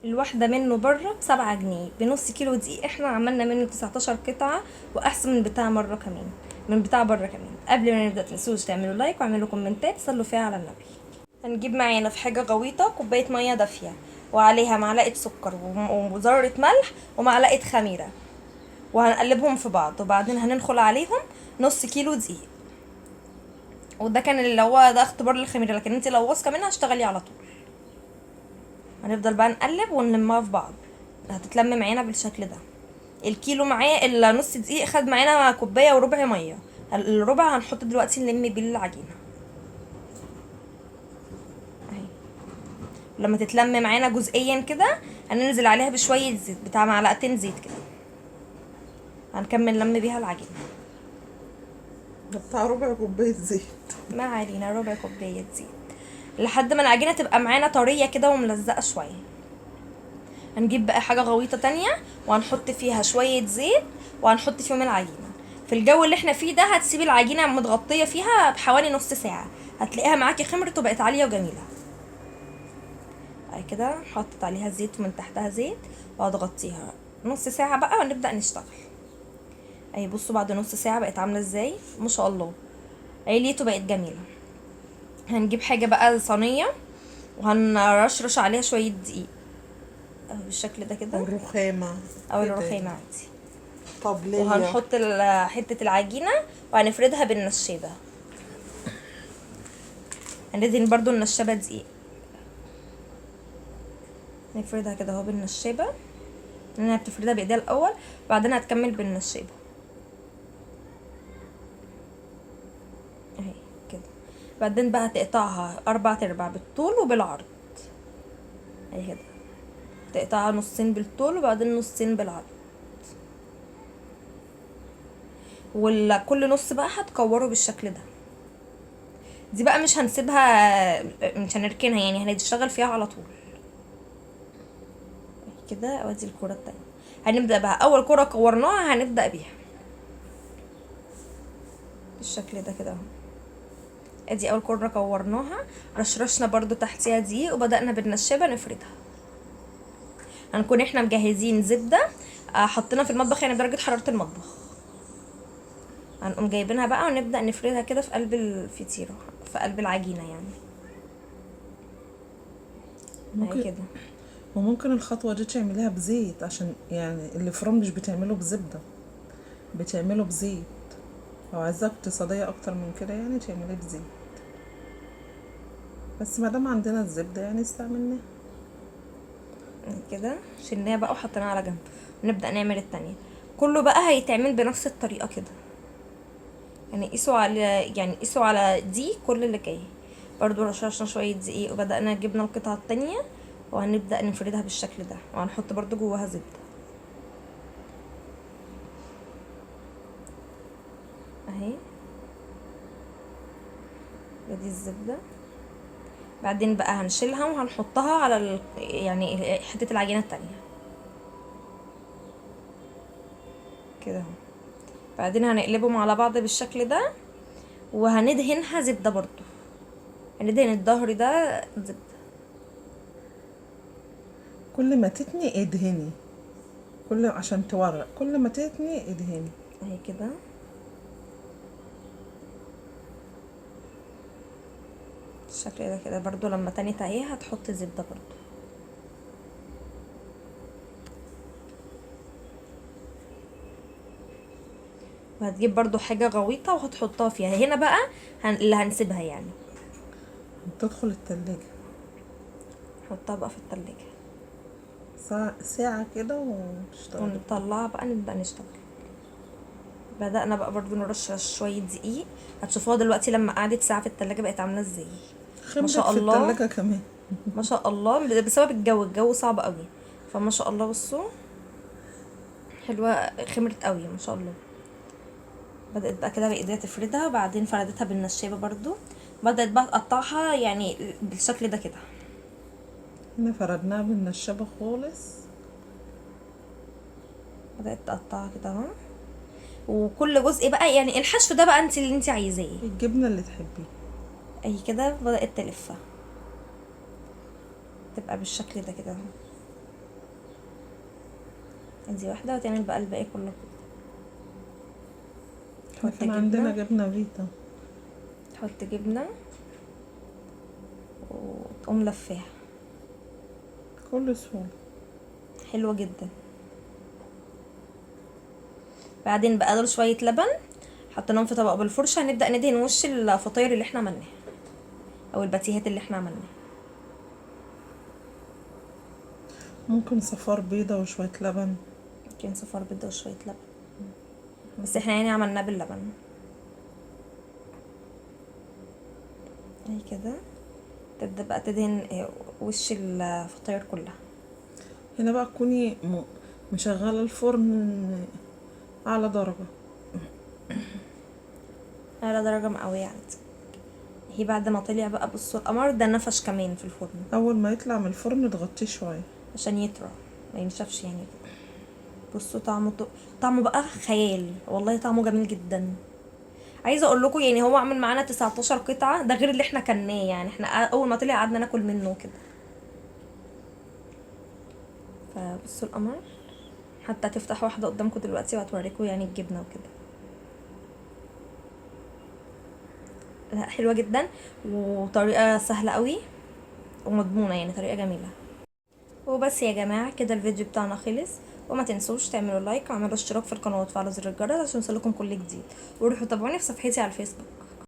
الواحدة منه بره ب7 جنيه، بنص كيلو دقيق. احنا عملنا منه 19 قطعة، واحسن من بتاع مرة كمان، من بتاع بره كمان. قبل ما نبدأ تنسوش تعملوا لايك واعملوا كومنتات، صلوا فيها على النبي. هنجيب معانا في حاجة غويطة كوباية مية دافية، وعليها معلقة سكر وذرة ملح ومعلقة خميرة، وهنقلبهم في بعض، وبعدين هننخل عليهم نص كيلو دقيق. وده كان اللي هو ده اختبار للخميرة، لكن انت لو واثقة منها اشتغلي على طول. هنفضل بقى نقلب ونلمها في بعض، هتتلم معانا بالشكل ده. الكيلو معاه النص دقيق خد معانا كوبايه وربع ميه. الربع هنحط دلوقتي نلم بيه العجينه اهي. لما تتلم معانا جزئيا كده، هننزل عليها بشويه زيت، بتاع معلقتين زيت كده، هنكمل لم بيها العجينه. ده بتاع ربع كوباية زيت. ما علينا، ربع كوبايه زيت لحد ما العجينه تبقى معانا طريه كده وملزقه شويه. هنجيب بقى حاجه غويطه تانية، وهنحط فيها شويه زيت، وهنحط فيهم العجينه. في الجو اللي احنا فيه ده هتسيبي العجينه متغطيه فيها بحوالي نص ساعه، هتلاقيها معاكي خمرت وبقت عاليه وجميله. بعد كده حطت عليها زيت ومن تحتها زيت، وهتغطيها نص ساعه بقى ونبدا نشتغل. اهي بصوا بعد نص ساعه بقت عامله ازاي، ما شاء الله، عيليته بقت جميله. هنجيب حاجه بقى صينيه، وهنرشرش عليها شويه دقيق اهو بالشكل ده او كده، الرخامة او كده الرخامه يعني. عادي. طبلية. وهنحط حته العجينه، وهنفردها بالنشابه. هندهن برضو النشابه دقيق، نفردها كده اهو بالنشابه. انا بتفردها بايديها الاول، بعدين هتكمل بالنشابه اهي كده. بعدين بقى هتقطعها 4 ارباع بالطول وبالعرض اهي كده، تقطعها نصين بالطول وبعدين نصين بالعرض. وكل نص بقى هتكوره بالشكل ده. دي بقى مش هنسيبها، مش هنركنها يعني، هنشتغل فيها على طول كده. اودي الكرة التانية، هنبدأ بقى اول كرة كورناها هنبدأ بيها بالشكل ده كده اهو. ادي اول كرة كورناها، رشرشنا برضو تحتيها دقيق، وبدأنا بالنشابة نفردها. هنكون احنا مجهزين زبدة، حطينا في المطبخ يعني درجة حرارة المطبخ. هنقوم جايبينها بقى ونبدأ نفردها كده في قلب الفطيرة، في قلب العجينة يعني اهي ممكن كده. وممكن الخطوة دي تعمليها بزيت، عشان يعني الفرن مش بتعمله بزبدة، بتعمله بزيت. لو عايزاه اقتصادية اكتر من كده يعني تعمليه بزيت، بس مادام عندنا الزبدة يعني استعملناها. كده شلناها بقى وحطيناها على جنب، ونبدأ نعمل التانية. كله بقى هيتعمل بنفس الطريقة كده، يعني قيسوا على دي كل اللي جاي. برضو رششنا شوية دقيق، وبدأنا جبنا القطعة التانية، وهنبدأ نفردها بالشكل ده، وهنحط برضو جواها زبدة اهي. دي الزبدة. بعدين بقى هنشيلها وهنحطها على يعني حتة العجينة التانية كده اهو. بعدين هنقلبهم على بعض بالشكل ده، وهندهنها زبدة برضو، هندهن الظهر ده زبدة كل ما تتني ادهني، عشان تورق، كل ما تتني ادهني. اهي كده. الشكل ده كده برضو، لما تاني اهي هتحط زبدة برضو. وهتجيب برضو حاجة غويطة وهتحطها فيها هنا بقى، اللي هنسيبها يعني، تدخل التلاجة نحطها بقى في التلاجة، ساعة كده وتشتغلي بيها. ونطلعها بقى نبدأ نشتغل. بدأنا بقى برضو نرشش شوية دقيق، هتشوفوها دلوقتي لما قعدت ساعة في التلاجة بقت عاملة ازاي. ما خمرت شاء في الله، التلاجة كمان. ما شاء الله، بسبب الجو صعب قوي، فما شاء الله بصوا حلوة، خمرت قوي ما شاء الله. بدأت بقى كده بإيديها تفردها، وبعدين فردتها بالنشابة برضو، بدأت بقى تقطعها يعني بالشكل ده كده. احنا فردناها بالنشابة خالص. بدأت تقطعها كده اهو، وكل جزء بقى يعني الحشو ده بقى انت اللي انت عايزاه. الجبنة اللي تحبيه. اهي كده بدأت تلفها، تبقى بالشكل ده كده اهو. ادي واحده وتعمل بقى الباقي كله كده. احنا عندنا جبنة فيتا. تحط جبنه وتقوم لفاها كل سهولة. حلوه جدا. بعدين بقى دول شويه لبن حطيناهم في طبق بالفرشه، هنبدا ندهن وش الفطاير اللي احنا عملناها او الباتيهات اللي احنا عملناها. ممكن صفار بيضة وشوية لبن. ممكن صفار بيضه وشويه لبن، بس احنا يعني عملناه باللبن. اهي كده تبدا بقى تدهن وش الفطاير كلها. هنا بقى تكوني مشغلة الفرن على درجة. على درجه مئويه عندي. هي بعد ما طلع بقى بصوا القمر ده نفش كمان في الفرن اول ما يطلع من الفرن تغطيه شوية عشان يطرى ما ينشفش يعني كده. بصوا طعمه بقى خيال والله، طعمه جميل جدا. عايزه اقول لكم يعني هو عامل معانا 19 قطعه، ده غير اللي احنا كلناه، يعني احنا اول ما طلع قعدنا ناكل منه كده. فبصوا القمر، حتى تفتح واحده قدامكم دلوقتي وهتوريكم يعني الجبنه وكده. لا حلوه جدا وطريقه سهله قوي ومضمونه، يعني طريقه جميله. وبس يا جماعه كده الفيديو بتاعنا خلص، وما تنسوش تعملوا لايك وعملوا اشتراك في القناه وتفعلوا زر الجرس عشان يوصلكم كل جديد، وروحوا تابعوني في صفحتي على الفيسبوك.